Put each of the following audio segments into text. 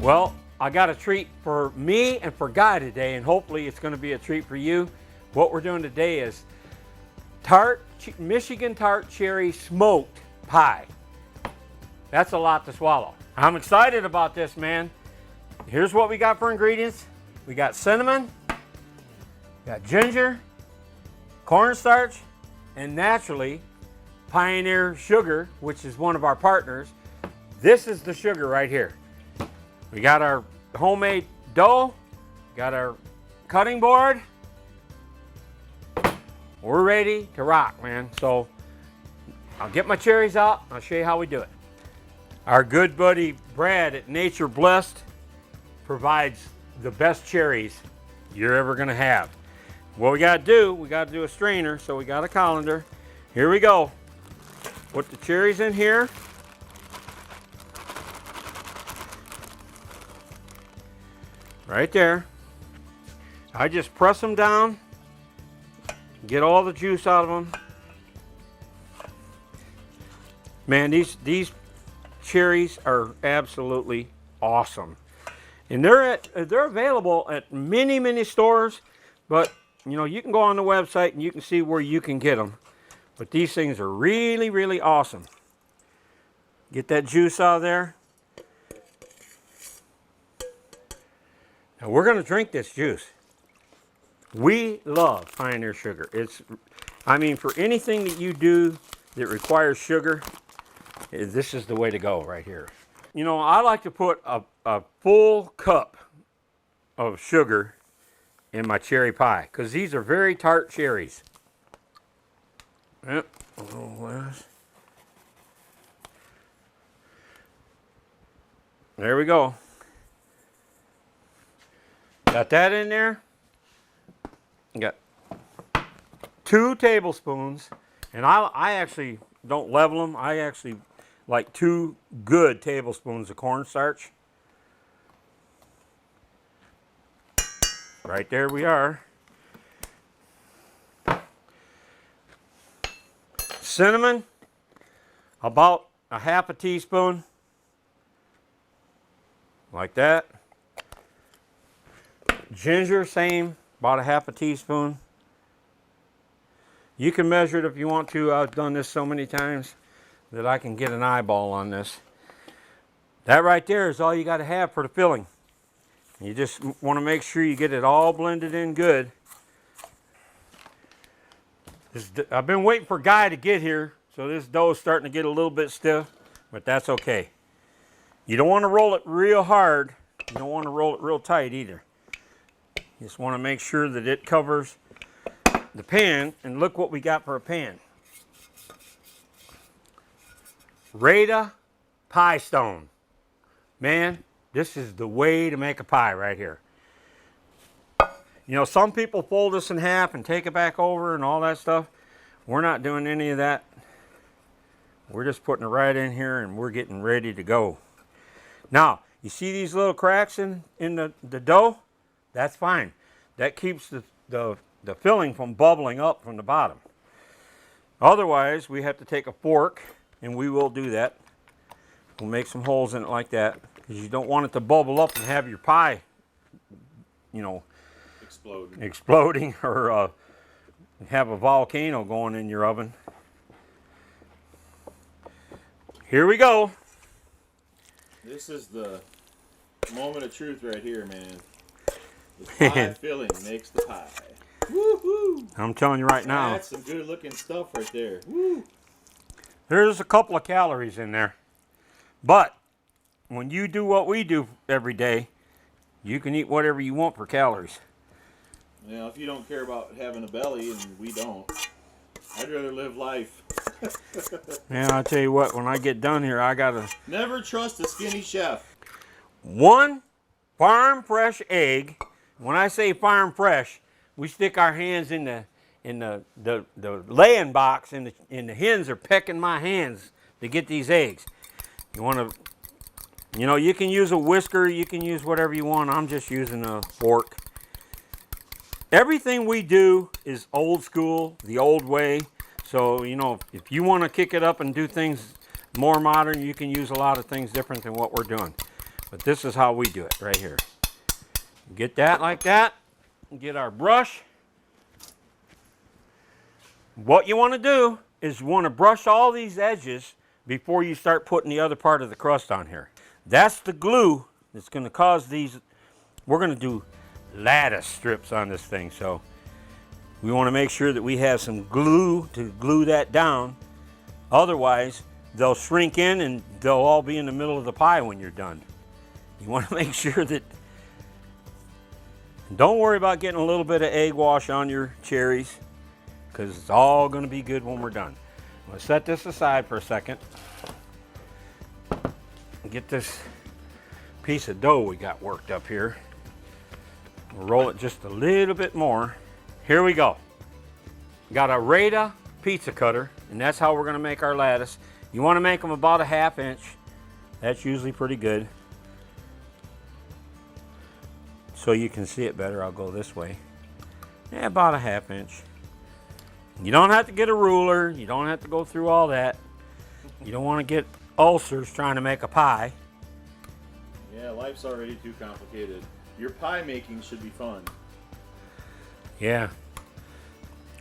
Well, I got a treat for me and for Guy today, and hopefully it's going to be a treat for you. What we're doing today is Michigan tart cherry smoked pie. That's a lot to swallow. I'm excited about this, man. Here's what we got for ingredients. We got cinnamon, got ginger, cornstarch, and naturally Pioneer sugar, which is one of our partners. This is the sugar right here. We got our homemade dough, got our cutting board. We're ready to rock, man. So I'll get my cherries out. I'll show you how we do it. Our good buddy Brad at Nature Blessed provides the best cherries you're ever gonna have. What we gotta do a strainer, so we got a colander. Here we go. Put the cherries in here. Right there. I just press them down, get all the juice out of them. Man, these cherries are absolutely awesome. And they're available at many stores, but you know, you can go on the website and you can see where you can get them. But these things are really awesome. Get that juice out of there. Now we're going to drink this juice. We love Pioneer sugar. I mean, for anything that you do that requires sugar, this is the way to go right here. You know, I like to put a full cup of sugar in my cherry pie because these are very tart cherries. Yep, a little less. There we go. Got that in there. Got 2 tablespoons, and I actually don't level them. I actually like 2 good tablespoons of cornstarch. Right there we are. Cinnamon, about a half a teaspoon, like that. Ginger, same, about a half a teaspoon. You can measure it if you want to. I've done this so many times that I can get an eyeball on this. That right there is all you got to have for the filling. You just want to make sure you get it all blended in good. I've been waiting for Guy to get here, so this dough is starting to get a little bit stiff, but that's okay. You don't want to roll it real hard. You don't want to roll it real tight either. You just want to make sure that it covers the pan, and look what we got for a pan. Rada Pie Stone. Man, this is the way to make a pie right here. You know, some people fold this in half and take it back over and all that stuff. We're not doing any of that. We're just putting it right in here and we're getting ready to go. Now, you see these little cracks in the dough? That's fine. That keeps the filling from bubbling up from the bottom. Otherwise, we have to take a fork, and we will do that. We'll make some holes in it like that, because you don't want it to bubble up and have your pie, you know, exploding or have a volcano going in your oven. Here we go. This is the moment of truth right here, man. The pie filling makes the pie. Woo-hoo! I'm telling you right now. That's some good looking stuff right there. Woo! There's a couple of calories in there. But when you do what we do every day, you can eat whatever you want for calories. Yeah, if you don't care about having a belly, and we don't, I'd rather live life. Man, I'll tell you what, when I get done here, I gotta... Never trust a skinny chef. 1 farm fresh egg. When I say farm fresh, we stick our hands in the laying box, and the hens are pecking my hands to get these eggs. You want to, you know, you can use a whisker, you can use whatever you want. I'm just using a fork. Everything we do is old school, the old way. So, you know, if you want to kick it up and do things more modern, you can use a lot of things different than what we're doing. But this is how we do it right here. Get that like that. Get our brush. What you want to do is you want to brush all these edges before you start putting the other part of the crust on here. That's the glue that's going to cause these. We're going to do lattice strips on this thing, so we want to make sure that we have some glue to glue that down. Otherwise, they'll shrink in and they'll all be in the middle of the pie when you're done. You want to make sure that. Don't worry about getting a little bit of egg wash on your cherries, because it's all going to be good when we're done. Let's set this aside for a second. Get this piece of dough we got worked up here. We'll roll it just a little bit more. Here we go. Got a Rada pizza cutter, and that's how we're going to make our lattice. You want to make them about a 1/2 inch. That's usually pretty good. So you can see it better, I'll go this way. Yeah, about a 1/2 inch. You don't have to get a ruler. You don't have to go through all that. You don't want to get ulcers trying to make a pie. Yeah, life's already too complicated. Your pie making should be fun. Yeah.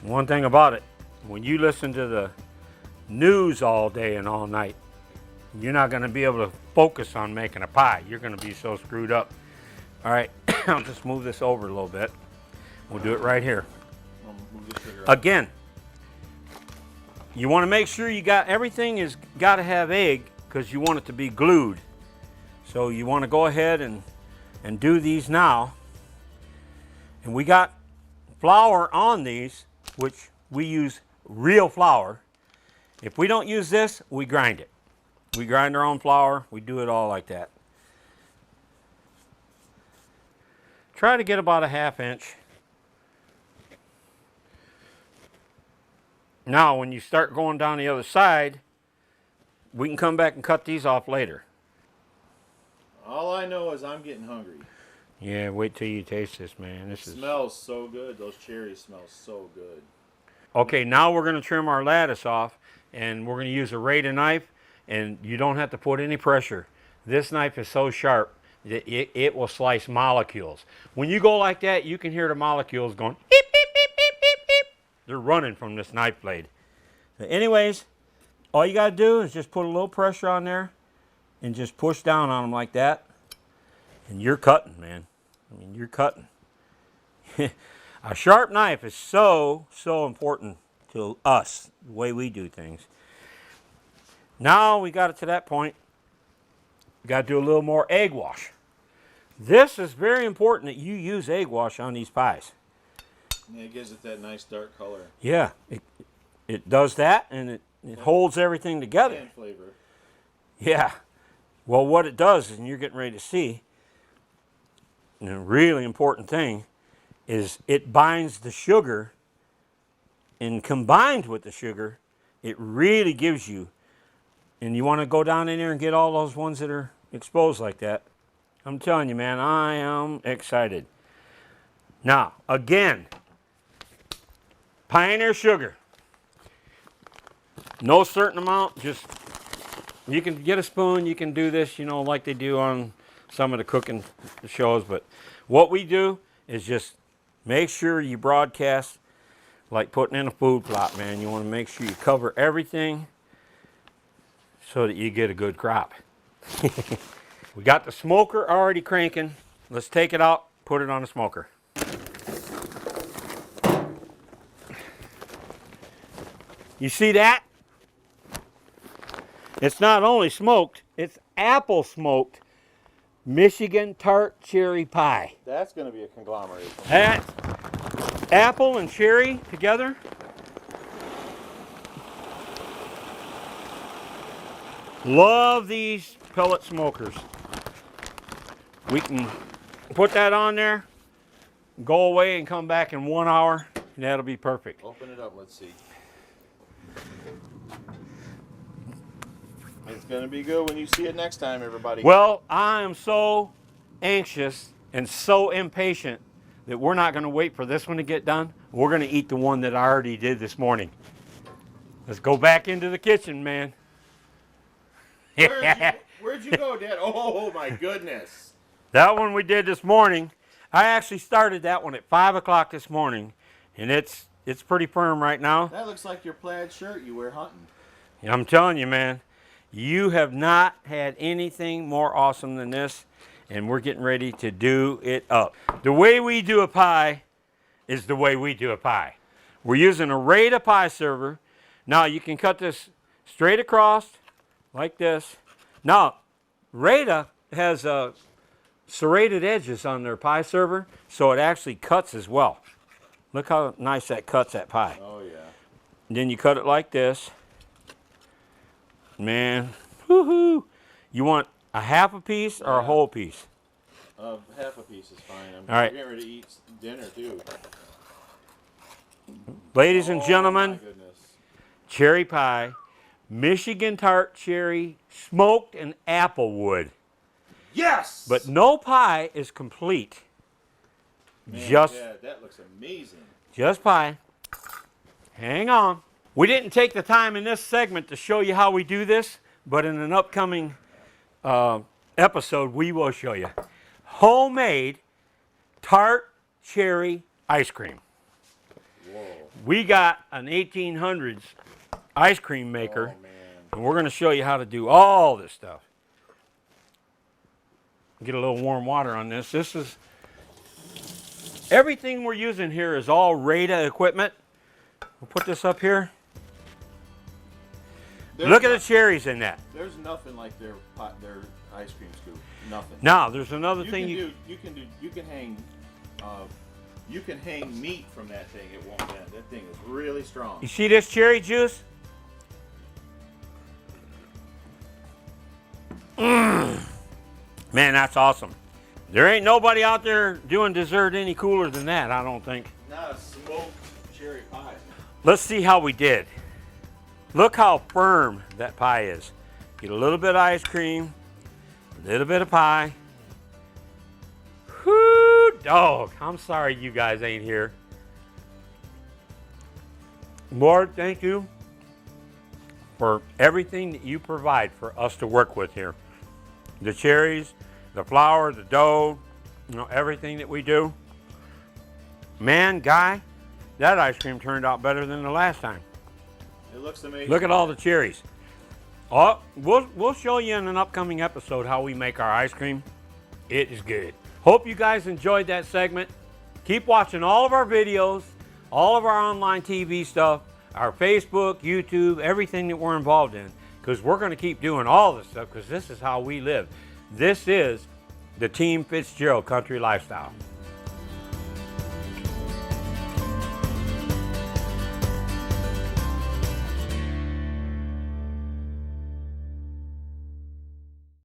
One thing about it, when you listen to the news all day and all night, you're not going to be able to focus on making a pie. You're going to be so screwed up. All right, I'll just move this over a little bit. We'll do it right here. Move the sugar up. Again, you want to make sure you got everything is got to have egg, because you want it to be glued. So you want to go ahead and do these now. And we got flour on these, which we use real flour. If we don't use this, we grind it. We grind our own flour. We do it all like that. Try to get about a 1/2 inch. Now, when you start going down the other side, we can come back and cut these off later. All I know is I'm getting hungry. Yeah, wait till you taste this, man. This Smells so good. Those cherries smell so good. Okay, now we're going to trim our lattice off, and we're going to use a Rada knife, and you don't have to put any pressure. This knife is so sharp that it will slice molecules. When you go like that, you can hear the molecules going beep, beep, beep, beep, beep, beep. They're running from this knife blade. So anyways, all you got to do is just put a little pressure on there and just push down on them like that, and you're cutting, man. I mean, you're cutting. A sharp knife is so important to us, the way we do things. Now we got it to that point. We got to do a little more egg wash. This is very important that you use egg wash on these pies. Yeah, it gives it that nice dark color. Yeah, it does that, and it holds everything together. And flavor. Yeah. Well, what it does, and you're getting ready to see, and a really important thing, is it binds the sugar, and combined with the sugar, it really gives you, and you want to go down in there and get all those ones that are exposed like that. I'm telling you, man, I am excited. Now, again, Pioneer sugar. No certain amount, just, you can get a spoon, you can do this, you know, like they do on some of the cooking shows, but what we do is just make sure you broadcast like putting in a food plot, man. You want to make sure you cover everything so that you get a good crop. We got the smoker already cranking. Let's take it out, put it on the smoker. You see that? It's not only smoked, it's apple smoked Michigan tart cherry pie. That's going to be a conglomeration. That apple and cherry together. Love these pellet smokers. We can put that on there, go away and come back in 1 hour, and that'll be perfect. Open it up, let's see. It's going to be good when you see it next time, everybody. Well, I am so anxious and so impatient that we're not going to wait for this one to get done. We're going to eat the one that I already did this morning. Let's go back into the kitchen, man. Where'd you go, Dad? Oh my goodness. That one we did this morning. I actually started that one at 5 o'clock this morning, and it's pretty firm right now. That looks like your plaid shirt you wear hunting. I'm telling you, man, you have not had anything more awesome than this, and we're getting ready to do it up. The way we do a pie is the way we do a pie. We're using a Rada pie server. Now you can cut this straight across like this. Now, Rada has serrated edges on their pie server, so it actually cuts as well. Look how nice that cuts that pie. Oh yeah. And then you cut it like this. Man, woohoo! You want a half a piece or a whole piece? Half a piece is fine. I'm All right. getting ready to eat dinner too. Ladies and gentlemen, My goodness. cherry pie, Michigan tart cherry, smoked and applewood. Yes! But no pie is complete. Man, Just Dad, that looks amazing. Just pie. Hang on. We didn't take the time in this segment to show you how we do this, but in an upcoming episode, we will show you. Homemade tart cherry ice cream. Whoa. We got an 1800s ice cream maker, Oh, man. and we're going to show you how to do all this stuff. Get a little warm water on this. This is everything we're using here is all Rada equipment. We'll put this up here. Look at the cherries in that. There's nothing like their ice cream scoop. Nothing. Now, there's another thing you can hang meat from that thing. It won't bend. That thing is really strong. You see this cherry juice? Man, that's awesome. There ain't nobody out there doing dessert any cooler than that, I don't think. Not a smoked cherry pie. Let's see how we did. Look how firm that pie is. Get a little bit of ice cream, a little bit of pie. Whoo, dog. I'm sorry you guys ain't here. Lord, thank you for everything that you provide for us to work with here. The cherries, the flour, the dough, you know, everything that we do. Man, Guy, that ice cream turned out better than the last time. It looks amazing. Look at all the cherries. Oh, we'll show you in an upcoming episode how we make our ice cream. It is good. Hope you guys enjoyed that segment. Keep watching all of our videos, all of our online TV stuff, our Facebook, YouTube, everything that we're involved in, because we're going to keep doing all this stuff because this is how we live. This is the Team Fitzgerald Country Lifestyle.